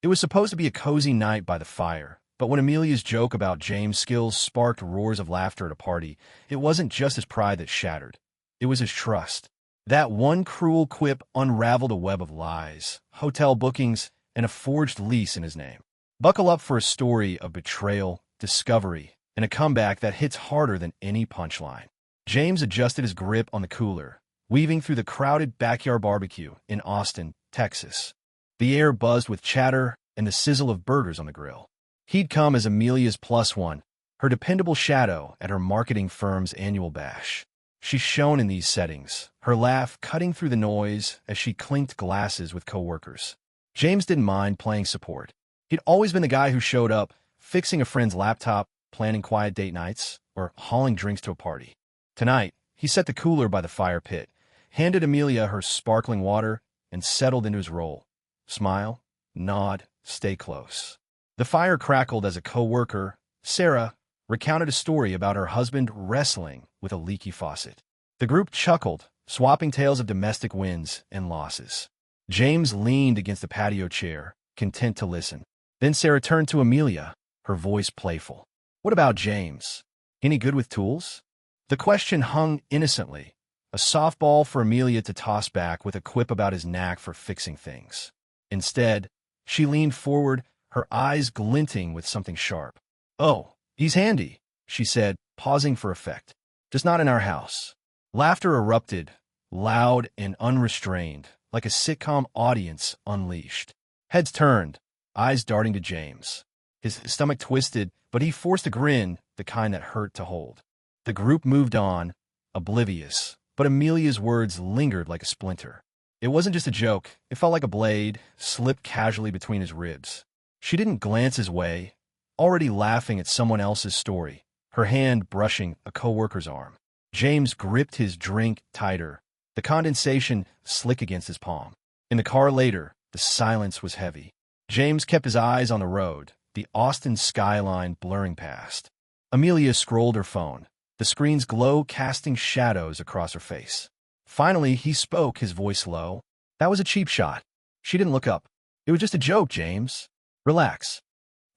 It was supposed to be a cozy night by the fire, but when Amelia's joke about James' skills sparked roars of laughter at a party, it wasn't just his pride that shattered. It was his trust. That one cruel quip unraveled a web of lies, hotel bookings, and a forged lease in his name. Buckle up for a story of betrayal, discovery, and a comeback that hits harder than any punchline. James adjusted his grip on the cooler, weaving through the crowded backyard barbecue in Austin, Texas. The air buzzed with chatter and the sizzle of burgers on the grill. He'd come as Amelia's plus one, her dependable shadow at her marketing firm's annual bash. She shone in these settings, her laugh cutting through the noise as she clinked glasses with coworkers. James didn't mind playing support. He'd always been the guy who showed up, fixing a friend's laptop, planning quiet date nights, or hauling drinks to a party. Tonight, he set the cooler by the fire pit, handed Amelia her sparkling water, and settled into his role. Smile, nod, stay close. The fire crackled as a coworker, Sarah, recounted a story about her husband wrestling with a leaky faucet. The group chuckled, swapping tales of domestic wins and losses. James leaned against the patio chair, content to listen. Then Sarah turned to Amelia, her voice playful. "What about James? Any good with tools?" The question hung innocently, a softball for Amelia to toss back with a quip about his knack for fixing things. Instead, she leaned forward, her eyes glinting with something sharp. "Oh, he's handy," she said, pausing for effect. "Just not in our house." Laughter erupted, loud and unrestrained, like a sitcom audience unleashed. Heads turned, eyes darting to James. His stomach twisted, but he forced a grin, the kind that hurt to hold. The group moved on, oblivious, but Amelia's words lingered like a splinter. It wasn't just a joke, it felt like a blade, slipped casually between his ribs. She didn't glance his way, already laughing at someone else's story, her hand brushing a coworker's arm. James gripped his drink tighter, the condensation slick against his palm. In the car later, the silence was heavy. James kept his eyes on the road, the Austin skyline blurring past. Amelia scrolled her phone, the screen's glow casting shadows across her face. Finally, he spoke, his voice low. "That was a cheap shot." She didn't look up. "It was just a joke, James. Relax."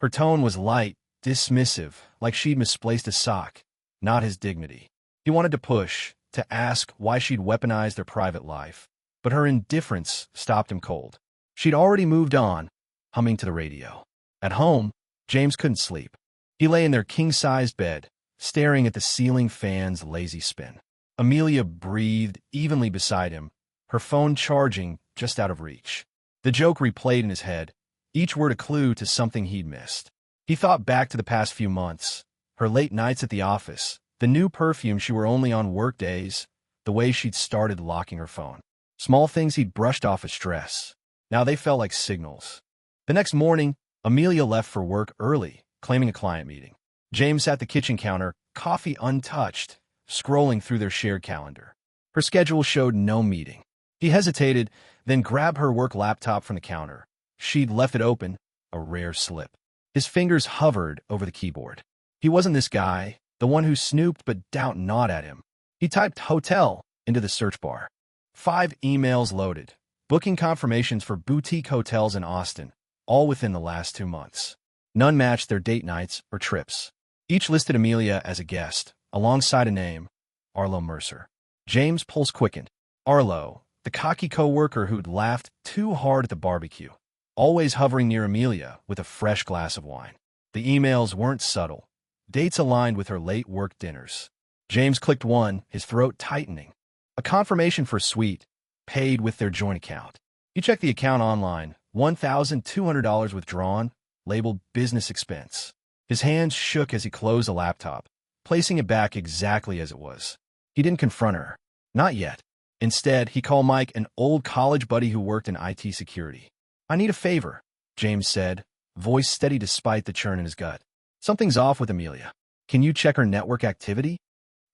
Her tone was light, dismissive, like she'd misplaced a sock, not his dignity. He wanted to push, to ask why she'd weaponized their private life, but her indifference stopped him cold. She'd already moved on, humming to the radio. At home, James couldn't sleep. He lay in their king-sized bed, staring at the ceiling fan's lazy spin. Amelia breathed evenly beside him, her phone charging just out of reach. The joke replayed in his head, each word a clue to something he'd missed. He thought back to the past few months, her late nights at the office, the new perfume she wore only on work days, the way she'd started locking her phone. Small things he'd brushed off as stress. Now they felt like signals. The next morning, Amelia left for work early, claiming a client meeting. James sat at the kitchen counter, coffee untouched, scrolling through their shared calendar. Her schedule showed no meeting. He hesitated, then grabbed her work laptop from the counter. She'd left it open, a rare slip. His fingers hovered over the keyboard. He wasn't this guy, the one who snooped but doubt not at him. He typed hotel into the search bar. 5 emails loaded, booking confirmations for boutique hotels in Austin, all within the last 2 months. None matched their date nights or trips. Each listed Amelia as a guest, alongside a name, Arlo Mercer. James' pulse quickened. Arlo, the cocky coworker who'd laughed too hard at the barbecue, always hovering near Amelia with a fresh glass of wine. The emails weren't subtle. Dates aligned with her late work dinners. James clicked one, his throat tightening. A confirmation for a suite, paid with their joint account. He checked the account online, $1,200 withdrawn, labeled business expense. His hands shook as he closed the laptop, placing it back exactly as it was. He didn't confront her. Not yet. Instead, he called Mike, an old college buddy who worked in IT security. "I need a favor," James said, voice steady despite the churn in his gut. "Something's off with Amelia. Can you check her network activity?"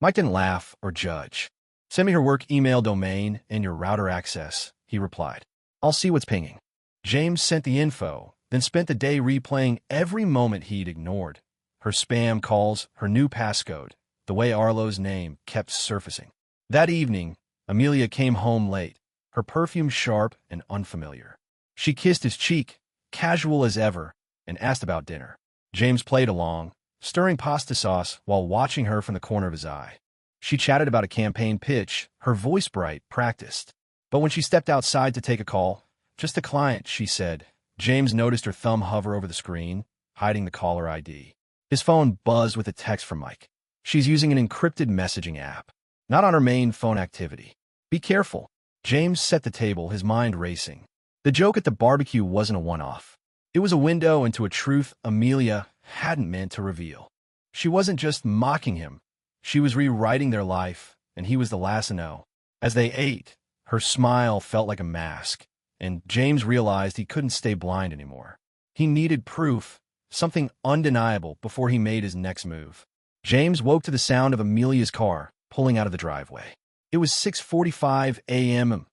Mike didn't laugh or judge. "Send me her work email domain and your router access," he replied. "I'll see what's pinging." James sent the info, then spent the day replaying every moment he'd ignored. Her spam calls, her new passcode, the way Arlo's name kept surfacing. That evening, Amelia came home late, her perfume sharp and unfamiliar. She kissed his cheek, casual as ever, and asked about dinner. James played along, stirring pasta sauce while watching her from the corner of his eye. She chatted about a campaign pitch, her voice bright, practiced. But when she stepped outside to take a call, "Just a client," she said. James noticed her thumb hover over the screen, hiding the caller ID. His phone buzzed with a text from Mike. "She's using an encrypted messaging app. Not on her main phone activity. Be careful." James set the table, his mind racing. The joke at the barbecue wasn't a one-off. It was a window into a truth Amelia hadn't meant to reveal. She wasn't just mocking him. She was rewriting their life, and he was the last to know. As they ate, her smile felt like a mask, and James realized he couldn't stay blind anymore. He needed proof, something undeniable, before he made his next move. James woke to the sound of Amelia's car pulling out of the driveway. It was 6:45 a.m.,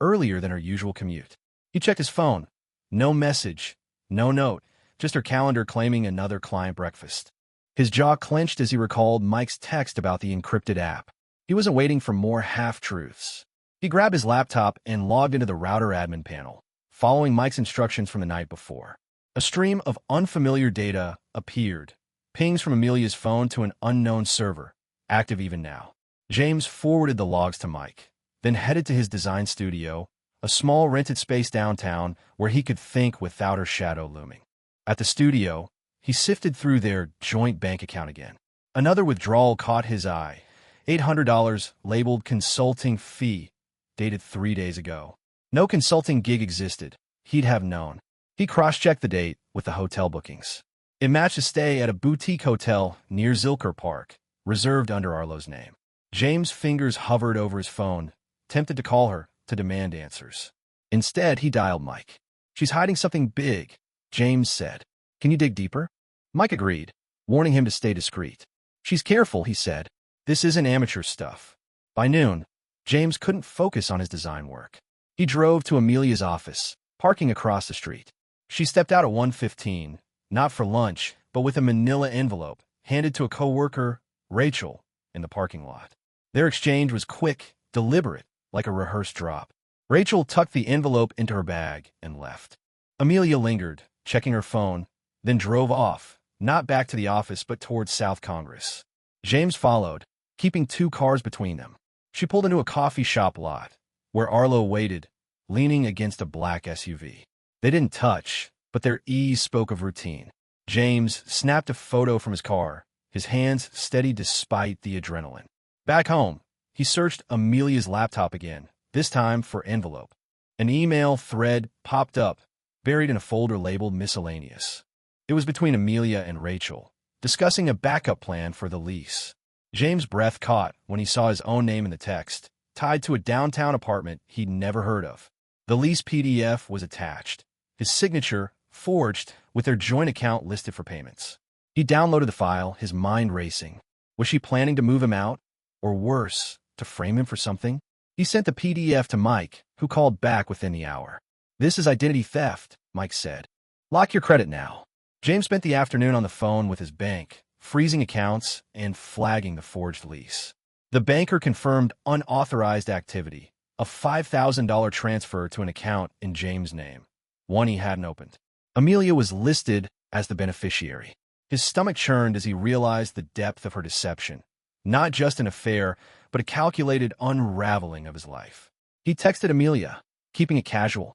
earlier than her usual commute. He checked his phone. No message, no note, just her calendar claiming another client breakfast. His jaw clenched as he recalled Mike's text about the encrypted app. He wasn't waiting for more half-truths. He grabbed his laptop and logged into the router admin panel, following Mike's instructions from the night before. A stream of unfamiliar data appeared, pings from Amelia's phone to an unknown server, active even now. James forwarded the logs to Mike, then headed to his design studio, a small rented space downtown where he could think without her shadow looming. At the studio, he sifted through their joint bank account again. Another withdrawal caught his eye. $800 labeled consulting fee, dated 3 days ago. No consulting gig existed. He'd have known. He cross-checked the date with the hotel bookings. It matched a stay at a boutique hotel near Zilker Park, reserved under Arlo's name. James' fingers hovered over his phone, tempted to call her to demand answers. Instead, he dialed Mike. "She's hiding something big," James said. "Can you dig deeper?" Mike agreed, warning him to stay discreet. "She's careful," he said. "This isn't amateur stuff." By noon, James couldn't focus on his design work. He drove to Amelia's office, parking across the street. She stepped out at 1:15, not for lunch, but with a manila envelope handed to a coworker, Rachel, in the parking lot. Their exchange was quick, deliberate, like a rehearsed drop. Rachel tucked the envelope into her bag and left. Amelia lingered, checking her phone, then drove off, not back to the office but towards South Congress. James followed, keeping 2 cars between them. She pulled into a coffee shop lot, where Arlo waited, leaning against a black SUV. They didn't touch, but their ease spoke of routine. James snapped a photo from his car, his hands steady despite the adrenaline. Back home, he searched Amelia's laptop again, this time for envelope. An email thread popped up, buried in a folder labeled Miscellaneous. It was between Amelia and Rachel, discussing a backup plan for the lease. James' breath caught when he saw his own name in the text, tied to a downtown apartment he'd never heard of. The lease PDF was attached, his signature forged with their joint account listed for payments. He downloaded the file, his mind racing. Was she planning to move him out? Or worse, to frame him for something? He sent the PDF to Mike, who called back within the hour. "This is identity theft," Mike said. "Lock your credit now." James spent the afternoon on the phone with his bank, freezing accounts and flagging the forged lease. The banker confirmed unauthorized activity, a $5,000 transfer to an account in James' name, one he hadn't opened. Amelia was listed as the beneficiary. His stomach churned as he realized the depth of her deception. Not just an affair, but a calculated unraveling of his life. He texted Amelia, keeping it casual.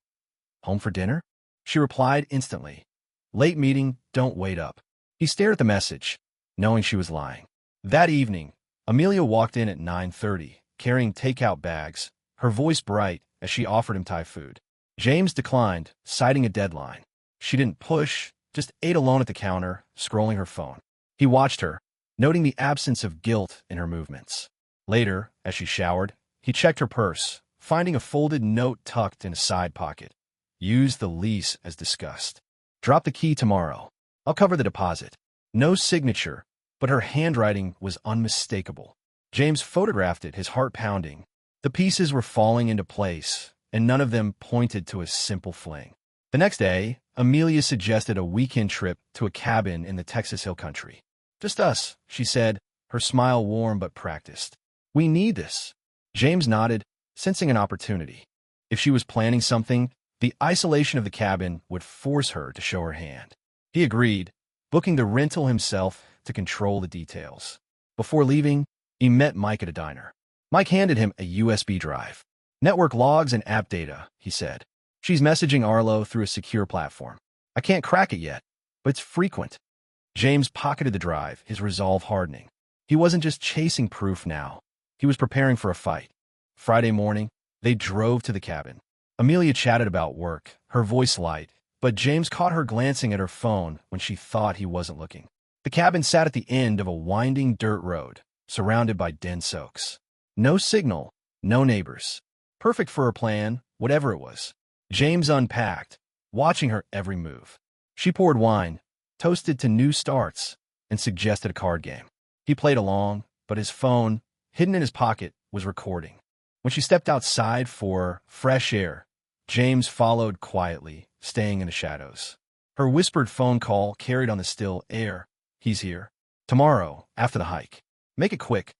"Home for dinner?" She replied instantly. "Late meeting, don't wait up." He stared at the message, knowing she was lying. That evening, Amelia walked in at 9:30, carrying takeout bags, her voice bright as she offered him Thai food. James declined, citing a deadline. She didn't push, just ate alone at the counter, scrolling her phone. He watched her, noting the absence of guilt in her movements. Later, as she showered, he checked her purse, finding a folded note tucked in a side pocket. "Use the lease as discussed. Drop the key tomorrow. I'll cover the deposit." No signature, but her handwriting was unmistakable. James photographed it, his heart pounding. The pieces were falling into place, and none of them pointed to a simple fling. The next day, Amelia suggested a weekend trip to a cabin in the Texas Hill Country. "Just us," she said, her smile warm but practiced. "We need this." James nodded, sensing an opportunity. If she was planning something, The isolation of the cabin would force her to show her hand. He agreed, booking the rental himself to control the details. Before leaving, he met Mike at a diner. Mike handed him a USB drive. "Network logs and app data," he said. "She's messaging Arlo through a secure platform. I can't crack it yet, but it's frequent." James pocketed the drive, his resolve hardening. He wasn't just chasing proof now. He was preparing for a fight. Friday morning, they drove to the cabin. Amelia chatted about work, her voice light, but James caught her glancing at her phone when she thought he wasn't looking. The cabin sat at the end of a winding dirt road, surrounded by dense oaks. No signal, no neighbors. Perfect for her plan, whatever it was. James unpacked, watching her every move. She poured wine, toasted to new starts, and suggested a card game. He played along, but his phone, hidden in his pocket, was recording. When she stepped outside for fresh air, James followed quietly, staying in the shadows. Her whispered phone call carried on the still air. "He's here. Tomorrow, after the hike. Make it quick."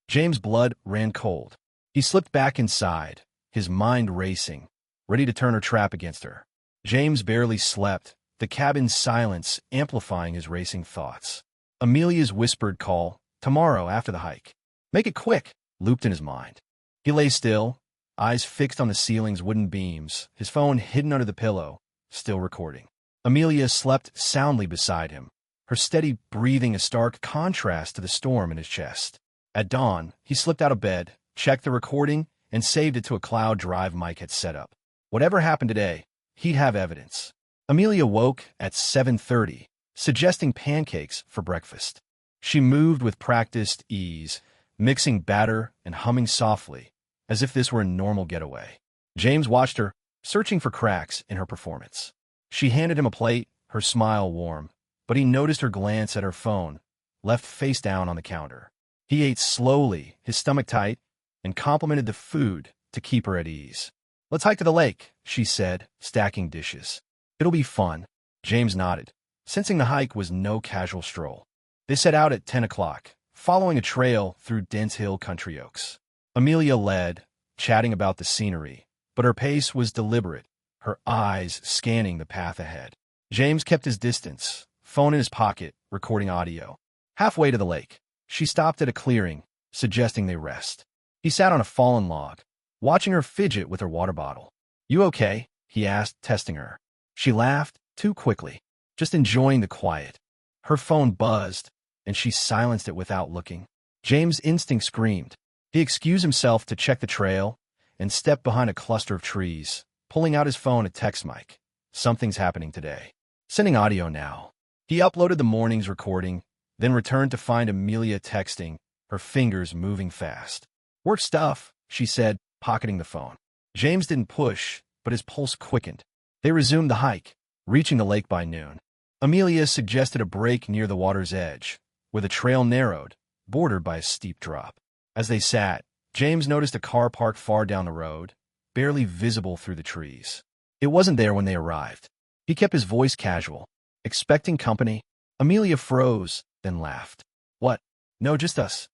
James' blood ran cold. He slipped back inside, his mind racing, ready to turn her trap against her. James barely slept, the cabin's silence amplifying his racing thoughts. Amelia's whispered call, "Tomorrow, after the hike. Make it quick," looped in his mind. He lay still, eyes fixed on the ceiling's wooden beams, his phone hidden under the pillow, still recording. Amelia slept soundly beside him, her steady breathing a stark contrast to the storm in his chest. At dawn, he slipped out of bed, checked the recording, and saved it to a cloud drive Mike had set up. Whatever happened today, he'd have evidence. Amelia woke at 7:30, suggesting pancakes for breakfast. She moved with practiced ease, mixing batter and humming softly, as if this were a normal getaway. James watched her, searching for cracks in her performance. She handed him a plate, her smile warm, but he noticed her glance at her phone, left face down on the counter. He ate slowly, his stomach tight, and complimented the food to keep her at ease. "Let's hike to the lake," she said, stacking dishes. "It'll be fun." James nodded, sensing the hike was no casual stroll. They set out at 10 o'clock, following a trail through dense hill country oaks. Amelia led, chatting about the scenery, but her pace was deliberate, her eyes scanning the path ahead. James kept his distance, phone in his pocket, recording audio. Halfway to the lake, she stopped at a clearing, suggesting they rest. He sat on a fallen log, watching her fidget with her water bottle. "You okay?" he asked, testing her. She laughed, too quickly, just enjoying the quiet. Her phone buzzed, and she silenced it without looking. James' instinct screamed. He excused himself to check the trail and stepped behind a cluster of trees, pulling out his phone to text Mike. "Something's happening today." Sending audio now. He uploaded the morning's recording, then returned to find Amelia texting, her fingers moving fast. "Work stuff," she said, pocketing the phone. James didn't push, but his pulse quickened. They resumed the hike, reaching the lake by noon. Amelia suggested a break near the water's edge, where the trail narrowed, bordered by a steep drop. As they sat, James noticed a car parked far down the road, barely visible through the trees. It wasn't there when they arrived. He kept his voice casual, expecting company. Amelia froze, then laughed. "What? No, just us."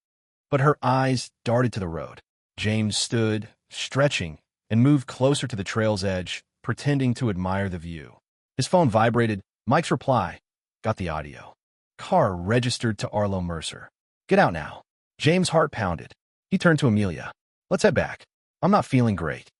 But her eyes darted to the road. James stood, stretching, and moved closer to the trail's edge, pretending to admire the view. His phone vibrated. Mike's reply. Got the audio. Car registered to Arlo Mercer. "Get out now." James' heart pounded. He turned to Amelia. "Let's head back. I'm not feeling great."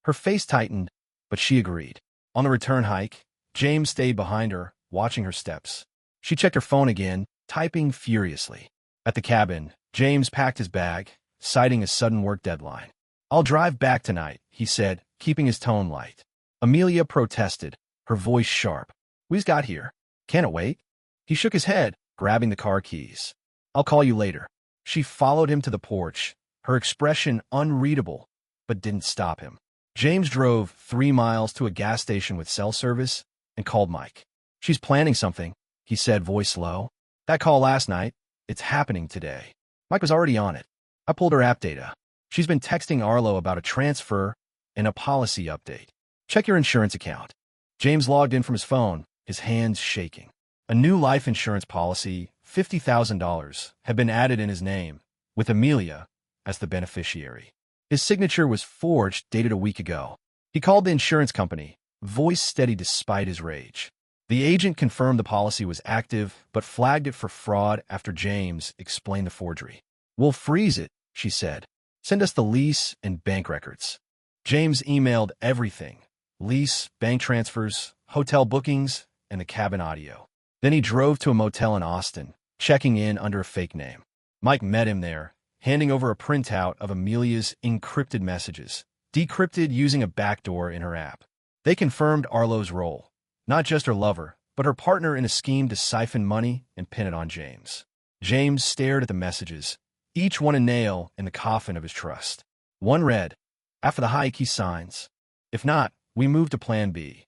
Her face tightened, but she agreed. On the return hike, James stayed behind her, watching her steps. She checked her phone again, typing furiously. At the cabin, James packed his bag, citing a sudden work deadline. "I'll drive back tonight," he said, keeping his tone light. Amelia protested, her voice sharp. "We's got here. Can't it wait?" He shook his head, grabbing the car keys. "I'll call you later." She followed him to the porch, her expression unreadable, but didn't stop him. James drove 3 miles to a gas station with cell service and called Mike. "She's planning something," he said, voice low. "That call last night, it's happening today." Mike was already on it. "I pulled her app data. She's been texting Arlo about a transfer and a policy update. Check your insurance account." James logged in from his phone, his hands shaking. A new life insurance policy, $50,000, had been added in his name, with Amelia as the beneficiary. His signature was forged, dated a week ago. He called the insurance company, voice steady despite his rage. The agent confirmed the policy was active, but flagged it for fraud after James explained the forgery. "We'll freeze it," she said. "Send us the lease and bank records." James emailed everything: lease, bank transfers, hotel bookings, and the cabin audio. Then he drove to a motel in Austin, checking in under a fake name. Mike met him there, handing over a printout of Amelia's encrypted messages, decrypted using a backdoor in her app. They confirmed Arlo's role, not just her lover, but her partner in a scheme to siphon money and pin it on James. James stared at the messages, each one a nail in the coffin of his trust. One read, "After the hike, he signs. If not, we move to Plan B."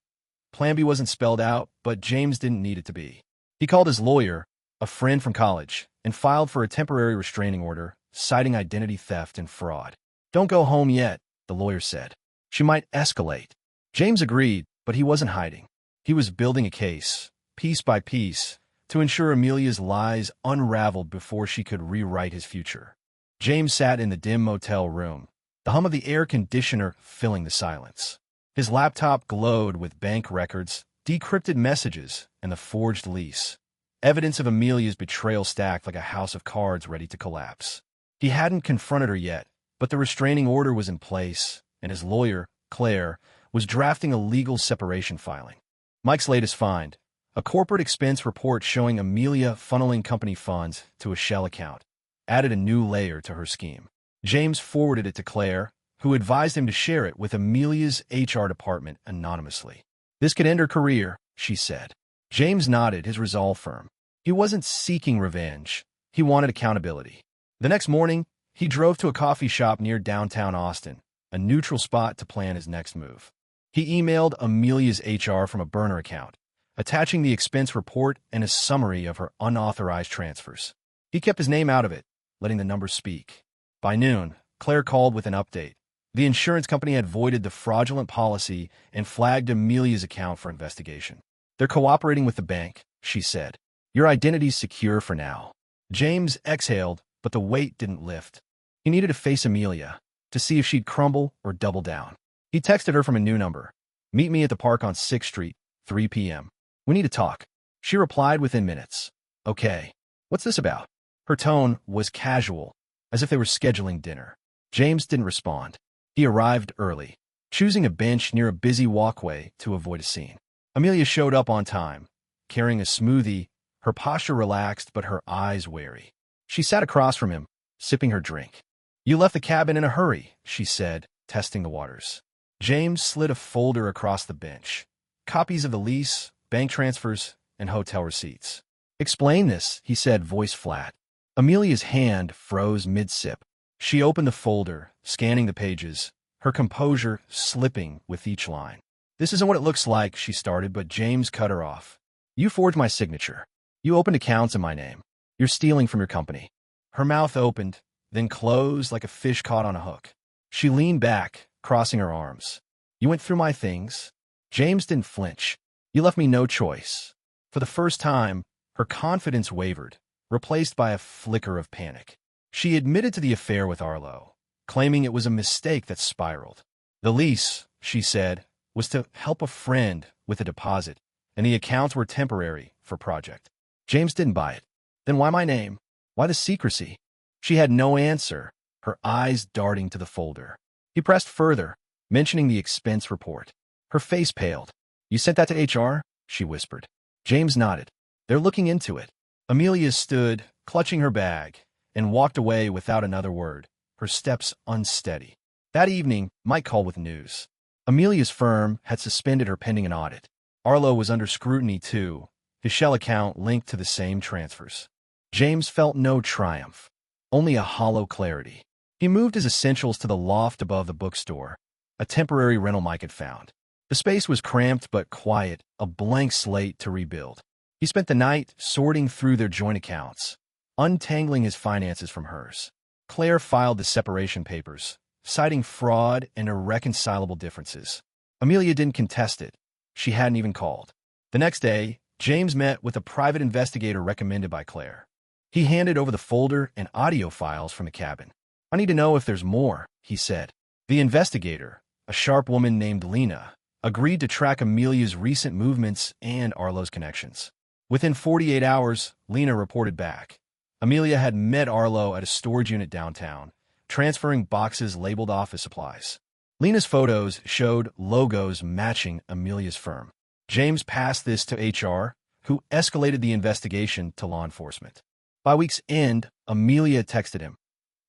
Plan B wasn't spelled out, but James didn't need it to be. He called his lawyer, a friend from college, and filed for a temporary restraining order, citing identity theft and fraud. "Don't go home yet," the lawyer said. "She might escalate." James agreed, but he wasn't hiding. He was building a case, piece by piece, to ensure Amelia's lies unraveled before she could rewrite his future. James sat in the dim motel room, the hum of the air conditioner filling the silence. His laptop glowed with bank records, decrypted messages, and the forged lease. Evidence of Amelia's betrayal stacked like a house of cards ready to collapse. He hadn't confronted her yet, but the restraining order was in place, and his lawyer, Claire, was drafting a legal separation filing. Mike's latest find: a corporate expense report showing Amelia funneling company funds to a shell account, added a new layer to her scheme. James forwarded it to Claire, who advised him to share it with Amelia's HR department anonymously. "This could end her career," she said. James nodded, his resolve firm. He wasn't seeking revenge. He wanted accountability. The next morning, he drove to a coffee shop near downtown Austin, a neutral spot to plan his next move. He emailed Amelia's HR from a burner account, attaching the expense report and a summary of her unauthorized transfers. He kept his name out of it, letting the numbers speak. By noon, Claire called with an update. The insurance company had voided the fraudulent policy and flagged Amelia's account for investigation. "They're cooperating with the bank," she said. "Your identity's secure for now." James exhaled, but the weight didn't lift. He needed to face Amelia, to see if she'd crumble or double down. He texted her from a new number. "Meet me at the park on 6th Street, 3 p.m. We need to talk." She replied within minutes. "Okay. What's this about?" Her tone was casual, as if they were scheduling dinner. James didn't respond. He arrived early, choosing a bench near a busy walkway to avoid a scene. Amelia showed up on time, carrying a smoothie, her posture relaxed but her eyes wary. She sat across from him, sipping her drink. "You left the cabin in a hurry," she said, testing the waters. James slid a folder across the bench. Copies of the lease, bank transfers, and hotel receipts. "Explain this," he said, voice flat. Amelia's hand froze mid-sip. She opened the folder, scanning the pages, her composure slipping with each line. "This isn't what it looks like," she started, but James cut her off. "You forged my signature. You opened accounts in my name. You're stealing from your company." Her mouth opened, then closed like a fish caught on a hook. She leaned back, crossing her arms. "You went through my things." James didn't flinch. "You left me no choice." For the first time, her confidence wavered, replaced by a flicker of panic. She admitted to the affair with Arlo, claiming it was a mistake that spiraled. "The lease," she said, "was to help a friend with a deposit, and the accounts were temporary for project." James didn't buy it. "Then why my name? Why the secrecy?" She had no answer, her eyes darting to the folder. He pressed further, mentioning the expense report. Her face paled. "You sent that to HR?" she whispered. James nodded. "They're looking into it." Amelia stood, clutching her bag, and walked away without another word, her steps unsteady. That evening, Mike called with news. Amelia's firm had suspended her pending an audit. Arlo was under scrutiny too, his shell account linked to the same transfers. James felt no triumph, only a hollow clarity. He moved his essentials to the loft above the bookstore, a temporary rental Mike had found. The space was cramped but quiet, a blank slate to rebuild. He spent the night sorting through their joint accounts, untangling his finances from hers. Claire filed the separation papers, citing fraud and irreconcilable differences. Amelia didn't contest it. She hadn't even called. The next day, James met with a private investigator recommended by Claire. He handed over the folder and audio files from the cabin. "I need to know if there's more," he said. The investigator, a sharp woman named Lena, agreed to track Amelia's recent movements and Arlo's connections. Within 48 hours, Lena reported back. Amelia had met Arlo at a storage unit downtown, transferring boxes labeled office supplies. Lena's photos showed logos matching Amelia's firm. James passed this to HR, who escalated the investigation to law enforcement. By week's end, Amelia texted him,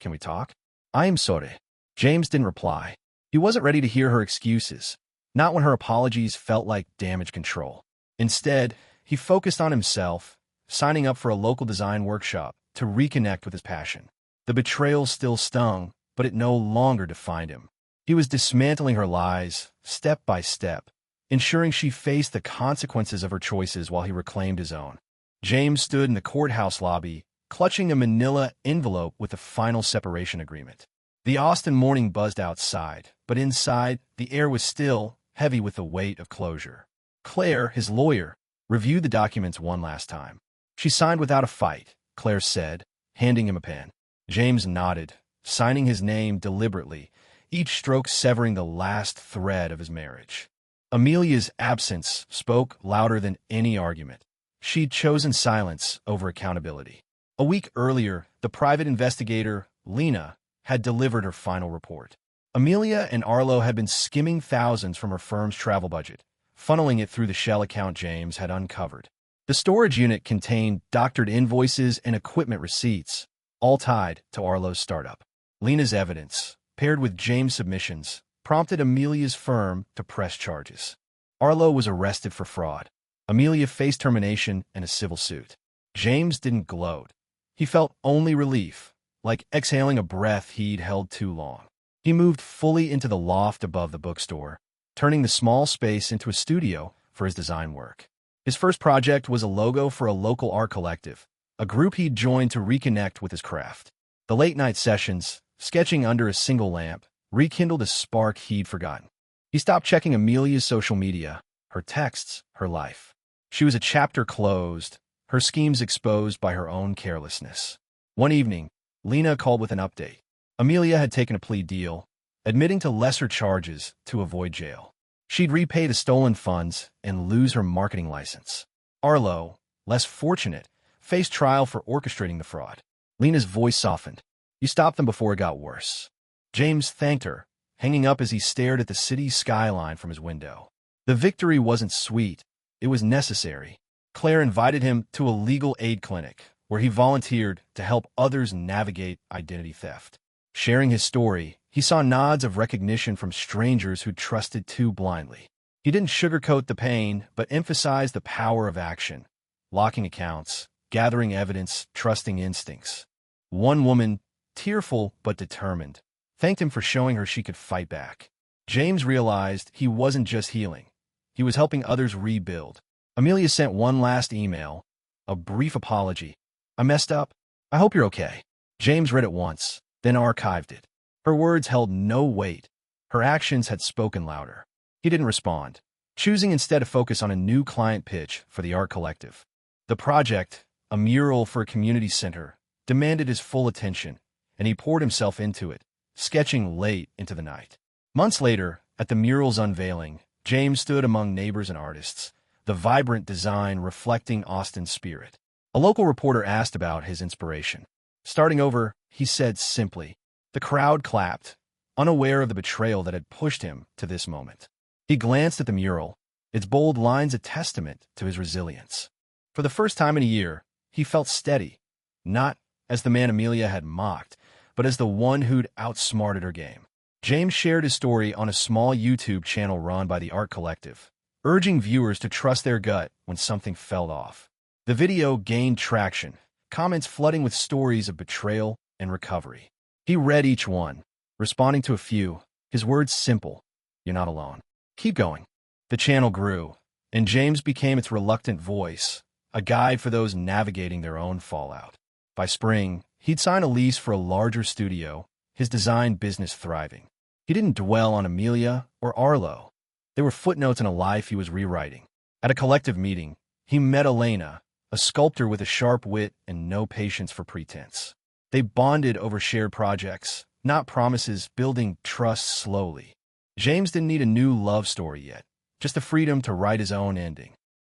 "Can we talk?" "I am sorry." James didn't reply. He wasn't ready to hear her excuses, not when her apologies felt like damage control. Instead, he focused on himself, signing up for a local design workshop to reconnect with his passion. The betrayal still stung, but it no longer defined him. He was dismantling her lies, step by step, ensuring she faced the consequences of her choices while he reclaimed his own. James stood in the courthouse lobby, clutching a manila envelope with the final separation agreement. The Austin morning buzzed outside, but inside, the air was still heavy with the weight of closure. Claire, his lawyer, reviewed the documents one last time. "She signed without a fight," Claire said, handing him a pen. James nodded, signing his name deliberately, each stroke severing the last thread of his marriage. Amelia's absence spoke louder than any argument. She'd chosen silence over accountability. A week earlier, the private investigator, Lena, had delivered her final report. Amelia and Arlo had been skimming thousands from her firm's travel budget, funneling it through the shell account James had uncovered. The storage unit contained doctored invoices and equipment receipts, all tied to Arlo's startup. Lena's evidence, paired with James' submissions, prompted Amelia's firm to press charges. Arlo was arrested for fraud. Amelia faced termination and a civil suit. James didn't gloat. He felt only relief, like exhaling a breath he'd held too long. He moved fully into the loft above the bookstore, turning the small space into a studio for his design work. His first project was a logo for a local art collective, a group he'd joined to reconnect with his craft. The late-night sessions, sketching under a single lamp, rekindled a spark he'd forgotten. He stopped checking Amelia's social media, her texts, her life. She was a chapter closed, her schemes exposed by her own carelessness. One evening, Lena called with an update. Amelia had taken a plea deal, admitting to lesser charges to avoid jail. She'd repay the stolen funds and lose her marketing license. Arlo, less fortunate, faced trial for orchestrating the fraud. Lena's voice softened. "You stopped them before it got worse." James thanked her, hanging up as he stared at the city skyline from his window. The victory wasn't sweet. It was necessary. Claire invited him to a legal aid clinic, where he volunteered to help others navigate identity theft. Sharing his story, he saw nods of recognition from strangers who trusted too blindly. He didn't sugarcoat the pain, but emphasized the power of action, locking accounts, gathering evidence, trusting instincts. One woman, tearful but determined, thanked him for showing her she could fight back. James realized he wasn't just healing. He was helping others rebuild. Amelia sent one last email, a brief apology. "I messed up. I hope you're okay." James read it once, then archived it. Her words held no weight. Her actions had spoken louder. He didn't respond, choosing instead to focus on a new client pitch for the art collective. The project, a mural for a community center, demanded his full attention, and he poured himself into it, sketching late into the night. Months later, at the mural's unveiling, James stood among neighbors and artists, the vibrant design reflecting Austin's spirit. A local reporter asked about his inspiration. Starting over, he said simply. The crowd clapped, unaware of the betrayal that had pushed him to this moment. He glanced at the mural, its bold lines a testament to his resilience. For the first time in a year, he felt steady, not as the man Amelia had mocked, but as the one who'd outsmarted her game. James shared his story on a small YouTube channel run by the Art Collective, urging viewers to trust their gut when something fell off. The video gained traction, comments flooding with stories of betrayal and recovery. He read each one, responding to a few, his words simple. "You're not alone. Keep going." The channel grew, and James became its reluctant voice, a guide for those navigating their own fallout. By spring, he'd sign a lease for a larger studio, his design business thriving. He didn't dwell on Amelia or Arlo. They were footnotes in a life he was rewriting. At a collective meeting, he met Elena, a sculptor with a sharp wit and no patience for pretense. They bonded over shared projects, not promises, building trust slowly. James didn't need a new love story yet. just the freedom to write his own ending.